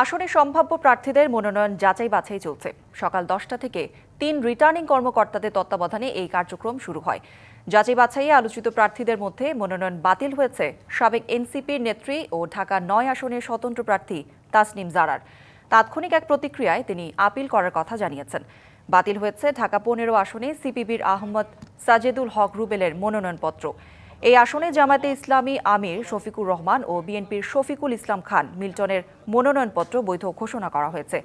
আসনে সম্ভাব্য প্রার্থীদের মনোনয়ন যাচাই বাছাই চলছে। সকাল 10টা থেকে 3 রিটার্নিং কর্মকর্তাদের তত্ত্বাবধানে এই কার্যক্রম শুরু হয়। যাচাই বাছাইয়ে আলোচিত প্রার্থীদের মধ্যে মনোনয়ন বাতিল হয়েছে সাবেক এনসিপির নেত্রী ও ঢাকা 9 আসনের স্বতন্ত্র প্রার্থী তাসনিম জারার। তাৎক্ষণিক এক প্রতিক্রিয়ায় তিনি আপিল করার কথা জানিয়েছেন। বাতিল হয়েছে ঢাকা 15 আসনে সিপিবির আহমদ সাজেদুল হক রুবেলের মনোনয়নপত্র। এই আসনে জামায়াতে ইসলামী আমির শফিকুর রহমান ও বিএনপির শফিকুল ইসলাম খান মিল্টনের মনোনয়নপত্র বৈধ ঘোষণা করা হয়েছে।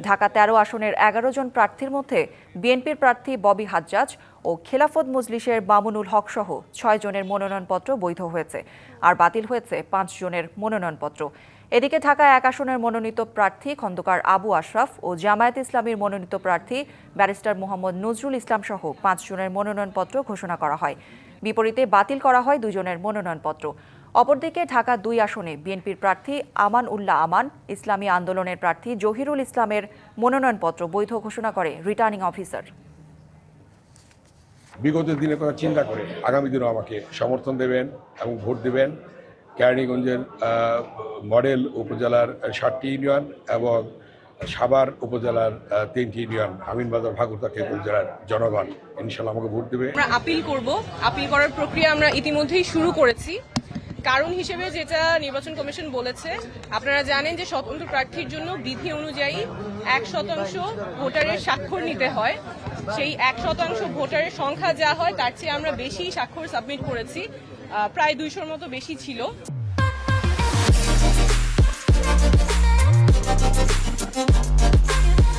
ঢাকা 13 আসনের 11 জন প্রার্থীর মধ্যে বিএনপির প্রার্থী ববি হাজ্জাজ ও খেলাফত মজলিসের মামুনুল হক সহ 6 জনের মনোনয়নপত্র বৈধ হয়েছে, আর বাতিল হয়েছে 5 জনের মনোনয়নপত্র। এদিকে ঢাকা 1 আসনের মনোনীত প্রার্থী খন্দকার আবু আশরাফ ও জামায়াত ইসলামীর মনোনীত প্রার্থী ব্যারিস্টার মোহাম্মদ নজরুল ইসলাম সহ 5 জনের মনোনয়নপত্র ঘোষণা করা হয়। বিপরীতে বাতিল করা হয় 2 জনের মনোনয়নপত্র। অপরদিকে ঢাকা 2 আসনে বিএনপির প্রার্থী আমান উল্লাহ আমান, ইসলামী আন্দোলনের প্রার্থী জহিরুল ইসলামের মনোনয়নপত্র বৈধ ঘোষণা করে রিটার্নিং অফিসার। বিগত দিনের কথা চিন্তা করে আগামী দিনও আমাকে সমর্থন দেবেন এবং ভোট দেবেন। কেরানীগঞ্জের মডেল উপজেলার 7টি ইউনিয়ন এবং সাভার উপজেলার 3টি ইউনিয়ন, আমিনবাজার ভাগুরতা উপজেলার জনগণ ইনশাল্লাহ আমাকে ভোট দেবে। আমরা আপিল করব। আপিল করার প্রক্রিয়া আমরা ইতিমধ্যেই শুরু করেছি। কারণ হিসেবে যেটা নির্বাচন কমিশন বলেছে, আপনারা জানেন যে স্বতন্ত্র প্রার্থীর জন্য বিধি অনুযায়ী 1% ভোটারের স্বাক্ষর নিতে হয়। সেই 1% ভোটারের সংখ্যা যা হয় তার চেয়ে আমরা বেশি স্বাক্ষর সাবমিট করেছি, প্রায় 200-র মতো বেশি ছিল।